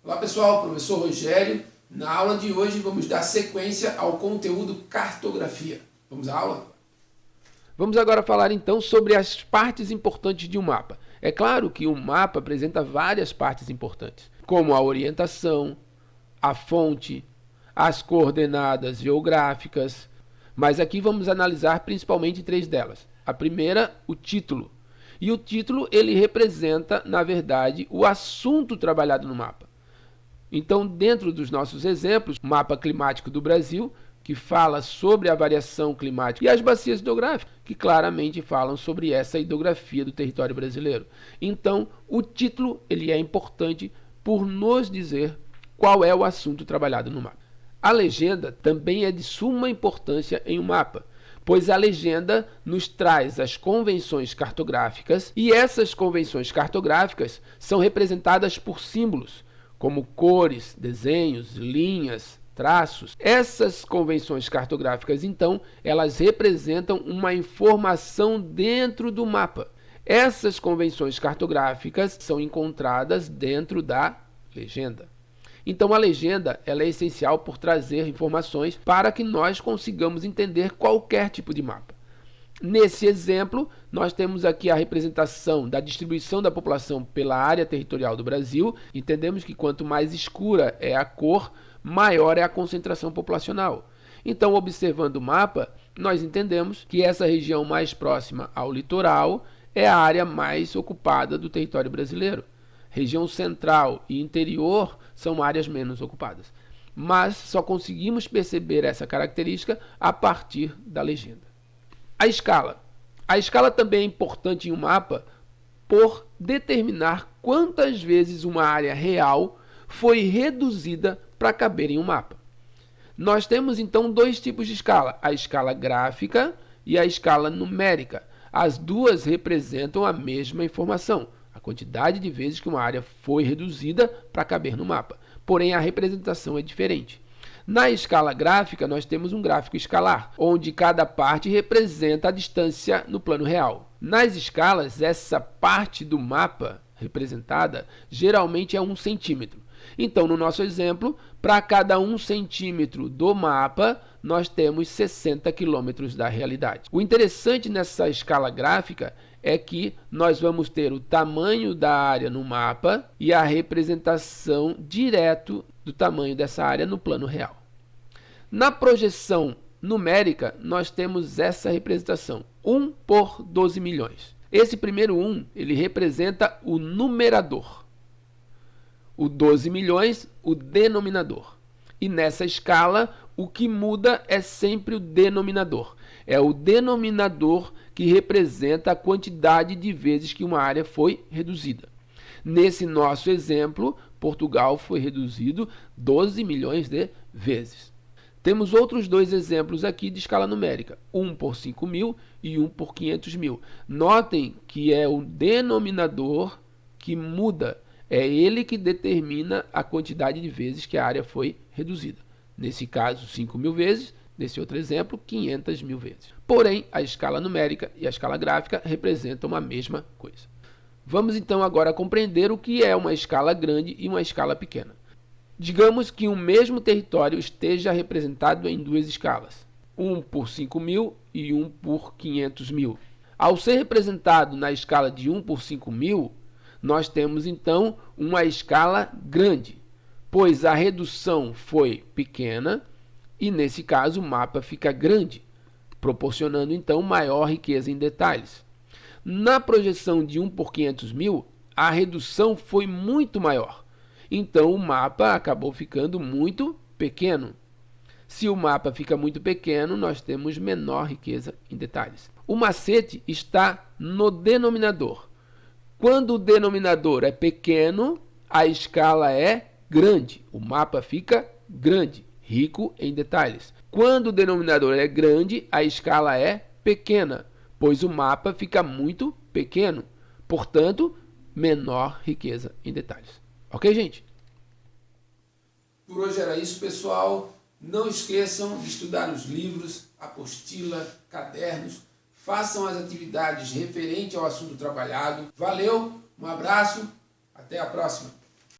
Olá pessoal, professor Rogério. Na aula de hoje vamos dar sequência ao conteúdo cartografia. Vamos à aula? Vamos agora falar então sobre as partes importantes de um mapa. É claro que um mapa apresenta várias partes importantes, como a orientação, a fonte, as coordenadas geográficas, mas aqui vamos analisar principalmente três delas. A primeira, o título. E o título ele representa, na verdade, o assunto trabalhado no mapa. Então, dentro dos nossos exemplos, o mapa climático do Brasil, que fala sobre a variação climática, e as bacias hidrográficas, que claramente falam sobre essa hidrografia do território brasileiro. Então, o título ele é importante por nos dizer qual é o assunto trabalhado no mapa. A legenda também é de suma importância em um mapa, pois a legenda nos traz as convenções cartográficas e essas convenções cartográficas são representadas por símbolos, como cores, desenhos, linhas, traços. Essas convenções cartográficas, então, elas representam uma informação dentro do mapa. Essas convenções cartográficas são encontradas dentro da legenda. Então, a legenda ela é essencial por trazer informações para que nós consigamos entender qualquer tipo de mapa. Nesse exemplo, nós temos aqui a representação da distribuição da população pela área territorial do Brasil. Entendemos que quanto mais escura é a cor, maior é a concentração populacional. Então, observando o mapa, nós entendemos que essa região mais próxima ao litoral é a área mais ocupada do território brasileiro. Região central e interior são áreas menos ocupadas. Mas só conseguimos perceber essa característica a partir da legenda. A escala. A escala também é importante em um mapa por determinar quantas vezes uma área real foi reduzida para caber em um mapa. Nós temos então dois tipos de escala, a escala gráfica e a escala numérica. As duas representam a mesma informação, a quantidade de vezes que uma área foi reduzida para caber no mapa. Porém, a representação é diferente. Na escala gráfica, nós temos um gráfico escalar, onde cada parte representa a distância no plano real. Nas escalas, essa parte do mapa representada geralmente é 1 centímetro. Então, no nosso exemplo, para cada 1 centímetro do mapa, nós temos 60 quilômetros da realidade. O interessante nessa escala gráfica é que nós vamos ter o tamanho da área no mapa e a representação direto do tamanho dessa área no plano real. Na projeção numérica, nós temos essa representação, 1 por 12 milhões. Esse primeiro 1, ele representa o numerador. O 12 milhões, o denominador. E nessa escala, o que muda é sempre o denominador. É o denominador que representa a quantidade de vezes que uma área foi reduzida. Nesse nosso exemplo, Portugal foi reduzido 12 milhões de vezes. Temos outros dois exemplos aqui de escala numérica, 1 por 5 mil e 1 por 500 mil. Notem que é o denominador que muda, é ele que determina a quantidade de vezes que a área foi reduzida. Nesse caso, 5 mil vezes, nesse outro exemplo, 500 mil vezes. Porém, a escala numérica e a escala gráfica representam a mesma coisa. Vamos então agora compreender o que é uma escala grande e uma escala pequena. Digamos que um mesmo território esteja representado em duas escalas, 1 por 5 mil e 1 por 500 mil. Ao ser representado na escala de 1 por 5 mil, nós temos então uma escala grande, pois a redução foi pequena e nesse caso o mapa fica grande, proporcionando então maior riqueza em detalhes. Na projeção de 1 por 500 mil, a redução foi muito maior. Então, o mapa acabou ficando muito pequeno. Se o mapa fica muito pequeno, nós temos menor riqueza em detalhes. O macete está no denominador. Quando o denominador é pequeno, a escala é grande. O mapa fica grande, rico em detalhes. Quando o denominador é grande, a escala é pequena, pois o mapa fica muito pequeno. Portanto, menor riqueza em detalhes. Ok, gente? Por hoje era isso, pessoal. Não esqueçam de estudar os livros, apostila, cadernos. Façam as atividades referentes ao assunto trabalhado. Valeu, um abraço, até a próxima.